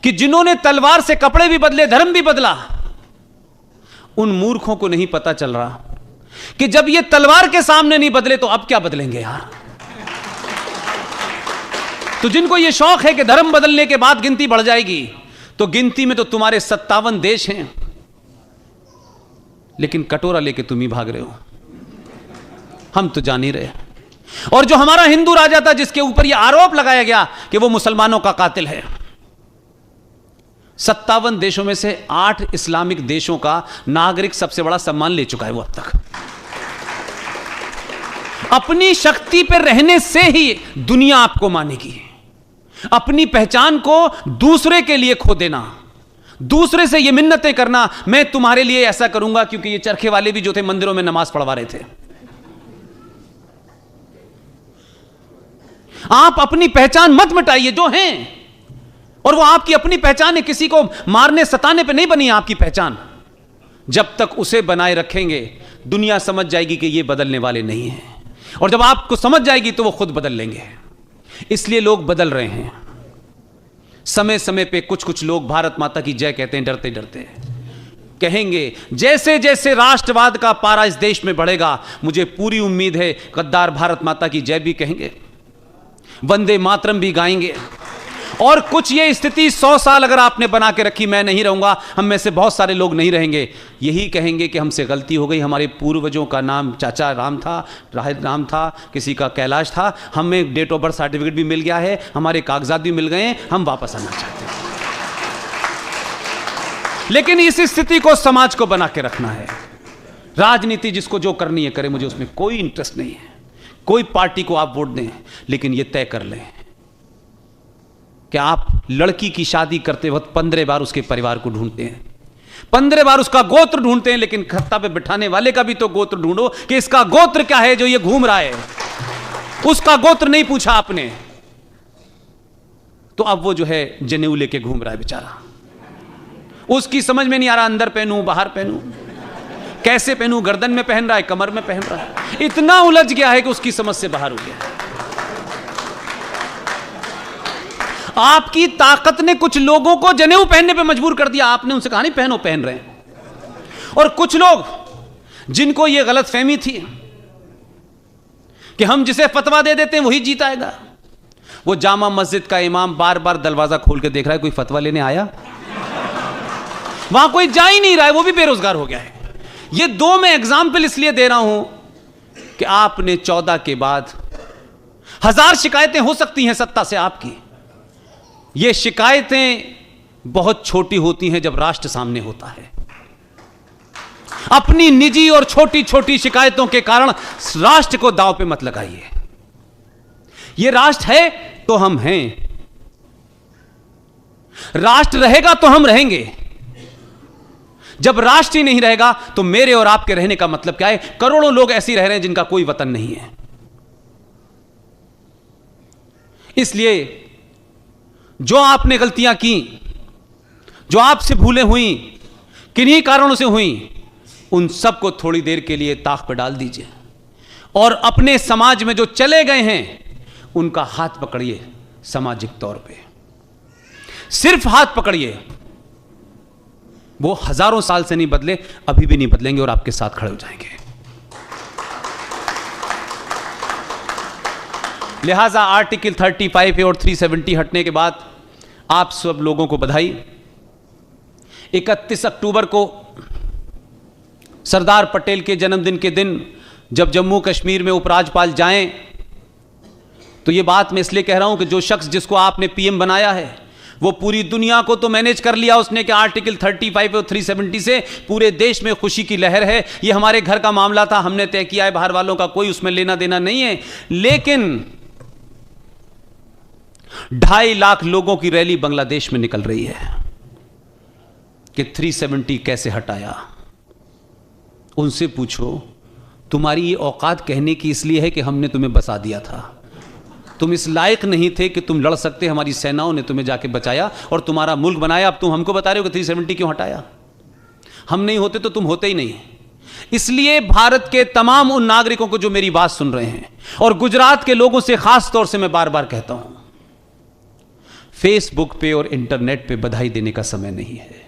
कि जिन्होंने तलवार से कपड़े भी बदले, धर्म भी बदला, उन मूर्खों को नहीं पता चल रहा कि जब ये तलवार के सामने नहीं बदले तो अब क्या बदलेंगे यार। तो जिनको ये शौक है कि धर्म बदलने के बाद गिनती बढ़ जाएगी, तो गिनती में तो तुम्हारे 57 देश हैं, लेकिन कटोरा लेके तुम ही भाग रहे हो, हम तो जान ही रहे। और जो हमारा हिंदू राजा था जिसके ऊपर यह आरोप लगाया गया कि वो मुसलमानों का कातिल है, 57 देशों में से 8 इस्लामिक देशों का नागरिक सबसे बड़ा सम्मान ले चुका है वो अब तक। अपनी शक्ति पर रहने से ही दुनिया आपको मानेगी। अपनी पहचान को दूसरे के लिए खो देना, दूसरे से ये मिन्नतें करना, मैं तुम्हारे लिए ऐसा करूंगा, क्योंकि ये चरखे वाले भी जो थे मंदिरों में नमाज पढ़वा रहे थे। आप अपनी पहचान मत मिटाइए जो हैं, और वो आपकी अपनी पहचान है, किसी को मारने सताने पे नहीं बनी है आपकी पहचान। जब तक उसे बनाए रखेंगे दुनिया समझ जाएगी कि ये बदलने वाले नहीं हैं, और जब आपको समझ जाएगी तो वो खुद बदल लेंगे। इसलिए लोग बदल रहे हैं। समय समय पे कुछ कुछ लोग भारत माता की जय कहते हैं, डरते डरते कहेंगे। जैसे जैसे राष्ट्रवाद का पारा इस देश में बढ़ेगा, मुझे पूरी उम्मीद है गद्दार भारत माता की जय भी कहेंगे, वंदे मातरम भी गाएंगे। और कुछ ये स्थिति 100 साल अगर आपने बना के रखी, मैं नहीं रहूंगा, हम में से बहुत सारे लोग नहीं रहेंगे, यही कहेंगे कि हमसे गलती हो गई, हमारे पूर्वजों का नाम चाचा राम था, राम था, किसी का कैलाश था, हमें डेट ऑफ बर्थ सर्टिफिकेट भी मिल गया है, हमारे कागजात भी मिल गए हैं, हम वापस आना चाहते हैं। लेकिन इस स्थिति को समाज को बना के रखना है। राजनीति जिसको जो करनी है करे, मुझे उसमें कोई इंटरेस्ट नहीं है। कोई पार्टी को आप वोट दें, लेकिन यह तय कर लें कि आप लड़की की शादी करते वक्त 15 बार उसके परिवार को ढूंढते हैं, 15 बार उसका गोत्र ढूंढते हैं, लेकिन खत्ता पे बिठाने वाले का भी तो गोत्र ढूंढो कि इसका गोत्र क्या है जो ये घूम रहा है। उसका गोत्र नहीं पूछा आपने, तो अब वो जो है जनेऊ लेके घूम रहा है बेचारा। उसकी समझ में नहीं आ रहा अंदर पहनूं बाहर पहनूं, कैसे पहनूं, गर्दन में पहन रहा है, कमर में पहन रहा है, इतना उलझ गया है कि उसकी समझ से बाहर हो गया। आपकी ताकत ने कुछ लोगों को जनेऊ पहनने पे मजबूर कर दिया, आपने उनसे कहा नहीं पहनो, पहन रहे हैं। और कुछ लोग जिनको यह गलतफहमी थी कि हम जिसे फतवा दे देते हैं वही जीत आएगा, वो जामा मस्जिद का इमाम बार बार दरवाजा खोल के देख रहा है कोई फतवा लेने आया, वहां कोई जा ही नहीं रहा है, वो भी बेरोजगार हो गया है। ये 2 मैं एग्जाम्पल इसलिए दे रहा हूं कि आपने 14 के बाद 1000 शिकायतें हो सकती हैं सत्ता से आपकी। ये शिकायतें बहुत छोटी होती हैं जब राष्ट्र सामने होता है। अपनी निजी और छोटी छोटी शिकायतों के कारण राष्ट्र को दांव पे मत लगाइए। ये राष्ट्र है तो हम हैं, राष्ट्र रहेगा तो हम रहेंगे। जब राष्ट्र ही नहीं रहेगा तो मेरे और आपके रहने का मतलब क्या है? करोड़ों लोग ऐसे रह रहे हैं जिनका कोई वतन नहीं है। इसलिए जो आपने गलतियां की, जो आपसे भूलें हुई, किन्हीं कारणों से हुई, उन सबको थोड़ी देर के लिए ताक पर डाल दीजिए और अपने समाज में जो चले गए हैं उनका हाथ पकड़िए। सामाजिक तौर पे सिर्फ हाथ पकड़िए। वो हजारों साल से नहीं बदले, अभी भी नहीं बदलेंगे और आपके साथ खड़े हो जाएंगे। लिहाजा आर्टिकल 35 और 370 हटने के बाद आप सब लोगों को बधाई। 31 अक्टूबर को सरदार पटेल के जन्मदिन के दिन जब जम्मू कश्मीर में उपराज्यपाल जाएं, तो ये बात मैं इसलिए कह रहा हूं कि जो शख्स जिसको आपने पीएम बनाया है वो पूरी दुनिया को तो मैनेज कर लिया उसने कि आर्टिकल 35 और 370 से पूरे देश में खुशी की लहर है। ये हमारे घर का मामला था, हमने तय किया है, बाहर वालों का कोई उसमें लेना देना नहीं है। लेकिन 2.5 लाख लोगों की रैली बांग्लादेश में निकल रही है कि 370 कैसे हटाया। उनसे पूछो, तुम्हारी ये औकात कहने की इसलिए है कि हमने तुम्हें बसा दिया था, तुम इस लायक नहीं थे कि तुम लड़ सकते, हमारी सेनाओं ने तुम्हें जाके बचाया और तुम्हारा मुल्क बनाया। अब तुम हमको बता रहे हो कि 370 क्यों हटाया? हम नहीं होते तो तुम होते ही नहीं। इसलिए भारत के तमाम उन नागरिकों को जो मेरी बात सुन रहे हैं और गुजरात के लोगों से खास तौर से मैं बार बार कहता हूं, फेसबुक पे और इंटरनेट पे बधाई देने का समय नहीं है।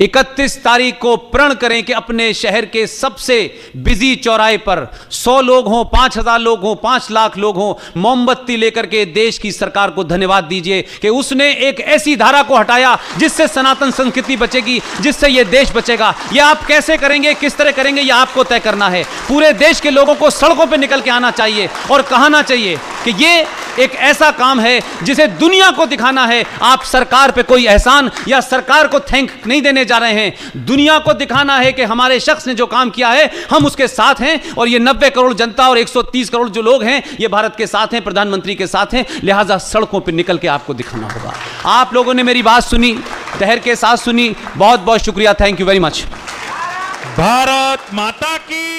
31 तारीख को प्रण करें कि अपने शहर के सबसे बिजी चौराहे पर 100 लोग हों, 5000 लोग हों, 5 लाख लोग हों, मोमबत्ती लेकर के देश की सरकार को धन्यवाद दीजिए कि उसने एक ऐसी धारा को हटाया जिससे सनातन संस्कृति बचेगी, जिससे यह देश बचेगा। यह आप कैसे करेंगे, किस तरह करेंगे, यह आपको तय करना है। पूरे देश के लोगों को सड़कों पर निकल के आना चाहिए और कहना चाहिए कि यह एक ऐसा काम है जिसे दुनिया को दिखाना है। आप सरकार पे कोई एहसान या सरकार को थैंक नहीं देने जा रहे हैं, दुनिया को दिखाना है कि हमारे शख्स ने जो काम किया है हम उसके साथ हैं। और ये 90 करोड़ जनता और 130 करोड़ जो लोग हैं ये भारत के साथ हैं, प्रधानमंत्री के साथ हैं। लिहाजा सड़कों पर निकल के आपको दिखाना होगा। आप लोगों ने मेरी बात सुनी, धैर्य के साथ सुनी, बहुत बहुत शुक्रिया। Thank you very much. Bharat माता की